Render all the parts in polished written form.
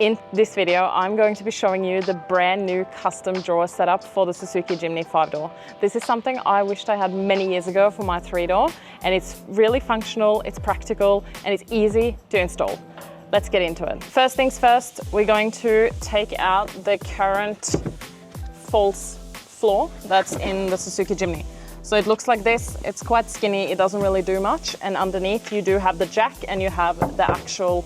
In this video, I'm going to be showing you the brand new custom drawer setup for the Suzuki Jimny 5-door. This is something I wished I had many years ago for my 3-door, and it's really functional, it's practical, and it's easy to install. Let's get into it. First things first, we're going to take out the current false floor that's in the Suzuki Jimny. So it looks like this, it's quite skinny, it doesn't really do much, and underneath you do have the jack and you have the actual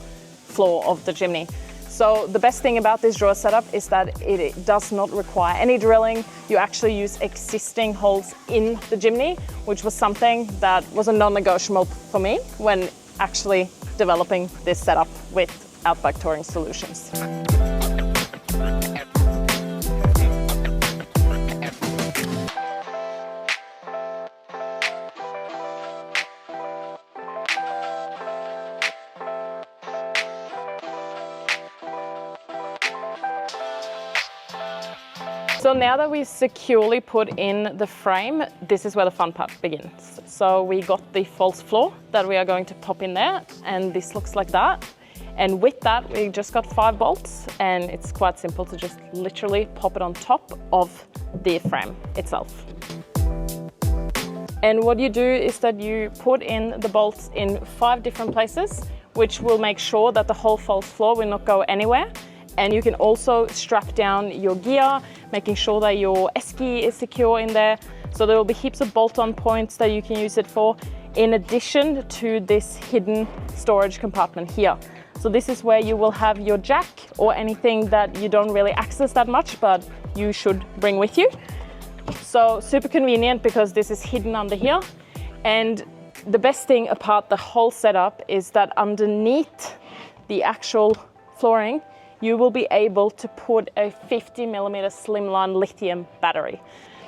floor of the Jimny. So the best thing about this drawer setup is that it does not require any drilling. You actually use existing holes in the Jimny, which was something that was a non-negotiable for me when actually developing this setup with Outback Touring Solutions. So now that we've securely put in the frame, this is where the fun part begins. So we got the false floor that we are going to pop in there, and this looks like that. And with that, we just got 5 bolts, and it's quite simple to just literally pop it on top of the frame itself. And what you do is that you put in the bolts in 5 different places, which will make sure that the whole false floor will not go anywhere. And you can also strap down your gear, making sure that your S-key is secure in there. So there will be heaps of bolt-on points that you can use it for, in addition to this hidden storage compartment here. So this is where you will have your jack or anything that you don't really access that much, but you should bring with you. So super convenient because this is hidden under here. And the best thing about the whole setup is that underneath the actual flooring, you will be able to put a 50mm slimline lithium battery.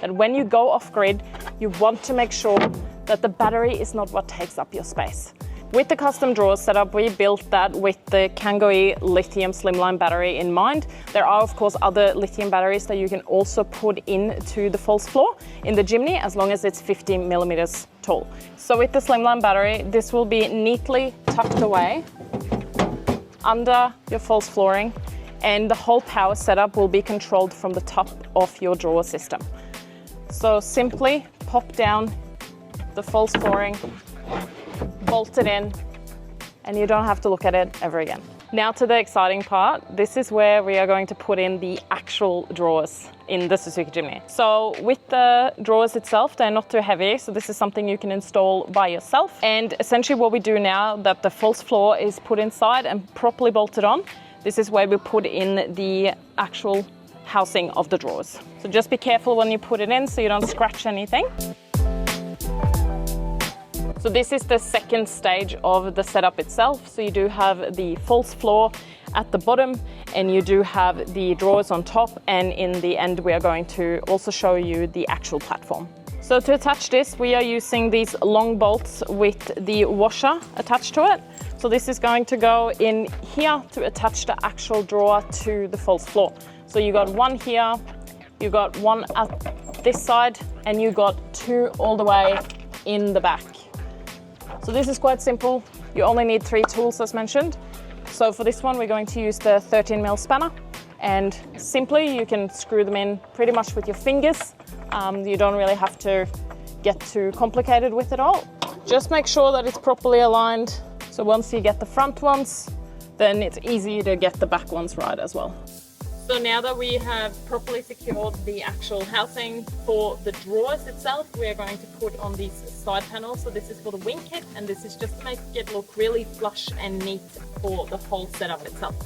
And when you go off grid, you want to make sure that the battery is not what takes up your space. With the custom drawer setup, we built that with the Kangoo lithium slimline battery in mind. There are of course other lithium batteries that you can also put into the false floor in the Jimny, as long as it's 50mm tall. So with the slimline battery, this will be neatly tucked away under your false flooring, and the whole power setup will be controlled from the top of your drawer system. So simply pop down the false flooring, bolt it in, and you don't have to look at it ever again. Now to the exciting part. This is where we are going to put in the actual drawers in the Suzuki Jimny. So with the drawers itself, they're not too heavy, so this is something you can install by yourself. And essentially what we do now that the false floor is put inside and properly bolted on, this is where we put in the actual housing of the drawers. So just be careful when you put it in so you don't scratch anything. So this is the second stage of the setup itself. So you do have the false floor at the bottom, and you do have the drawers on top, and in the end we are going to also show you the actual platform. So to attach this, we are using these long bolts with the washer attached to it. So this is going to go in here to attach the actual drawer to the false floor. So you got one here, you got one at this side, and you got 2 all the way in the back. So this is quite simple. You only need 3 tools as mentioned. So for this one, we're going to use the 13mm spanner, and simply you can screw them in pretty much with your fingers. You don't really have to get too complicated with it all. Just make sure that it's properly aligned. So once you get the front ones, then it's easy to get the back ones right as well. So now that we have properly secured the actual housing for the drawers itself, we are going to put on these side panels. So this is for the wing kit, and this is just to make it look really flush and neat for the whole setup itself.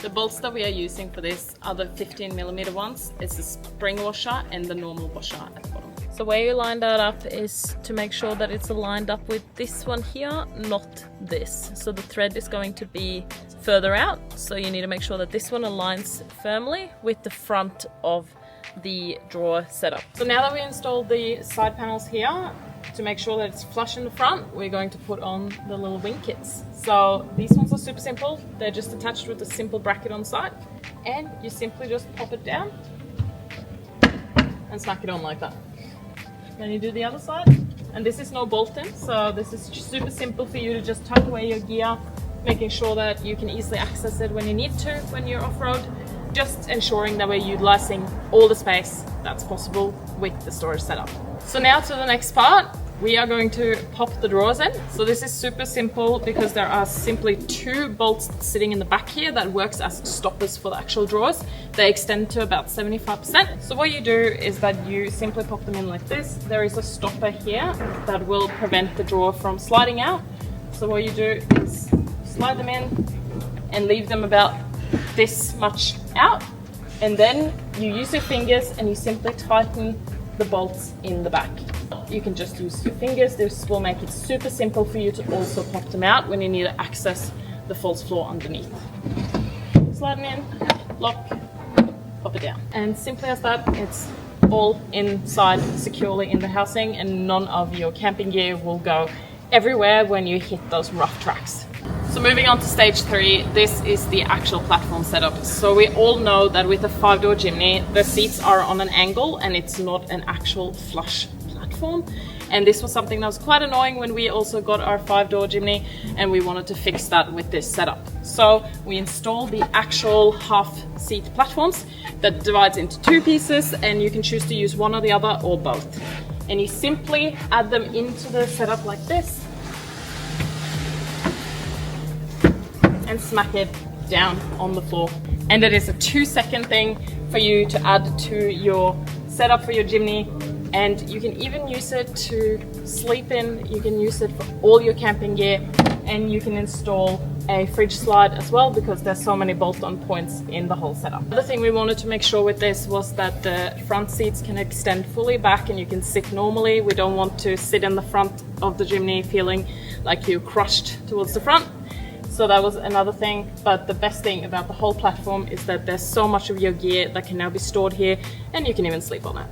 The bolts that we are using for this are the 15mm ones. It's the spring washer and the normal washer at the bottom. So where you line that up is to make sure that it's aligned up with this one here, not this. So the thread is going to be further out, so you need to make sure that this one aligns firmly with the front of the drawer setup. So now that we installed the side panels here, to make sure that it's flush in the front, we're going to put on the little wing kits. So these ones are super simple. They're just attached with a simple bracket on the side, and you simply just pop it down and smack it on like that. Then you do the other side, and this is no bolt-in, so this is super simple for you to just tuck away your gear, making sure that you can easily access it when you need to, when you're off-road. Just ensuring that we're utilizing all the space that's possible with the storage setup. So now to the next part. We are going to pop the drawers in. So this is super simple because there are simply 2 bolts sitting in the back here that works as stoppers for the actual drawers. They extend to about 75%. So what you do is that you simply pop them in like this. There is a stopper here that will prevent the drawer from sliding out. So what you do is slide them in and leave them about this much out. And then you use your fingers and you simply tighten the bolts in the back. You can just use your fingers. This will make it super simple for you to also pop them out when you need to access the false floor underneath. Slide them in, lock, pop it down. And simply as that, it's all inside securely in the housing, and none of your camping gear will go everywhere when you hit those rough tracks. So moving on to stage 3, this is the actual platform setup. So we all know that with a 5-door Jimny, the seats are on an angle and it's not an actual flush platform. And this was something that was quite annoying when we also got our 5-door Jimny, and we wanted to fix that with this setup. So we installed the actual half-seat platforms that divides into 2 pieces, and you can choose to use one or the other or both. And you simply add them into the setup like this and smack it down on the floor. And it is a 2-second thing for you to add to your setup for your Jimny, and you can even use it to sleep in. You can use it for all your camping gear, and you can install a fridge slide as well because there's so many bolt-on points in the whole setup. The other thing we wanted to make sure with this was that the front seats can extend fully back and you can sit normally. We don't want to sit in the front of the Jimny feeling like you're crushed towards the front. So that was another thing, but the best thing about the whole platform is that there's so much of your gear that can now be stored here, and you can even sleep on it.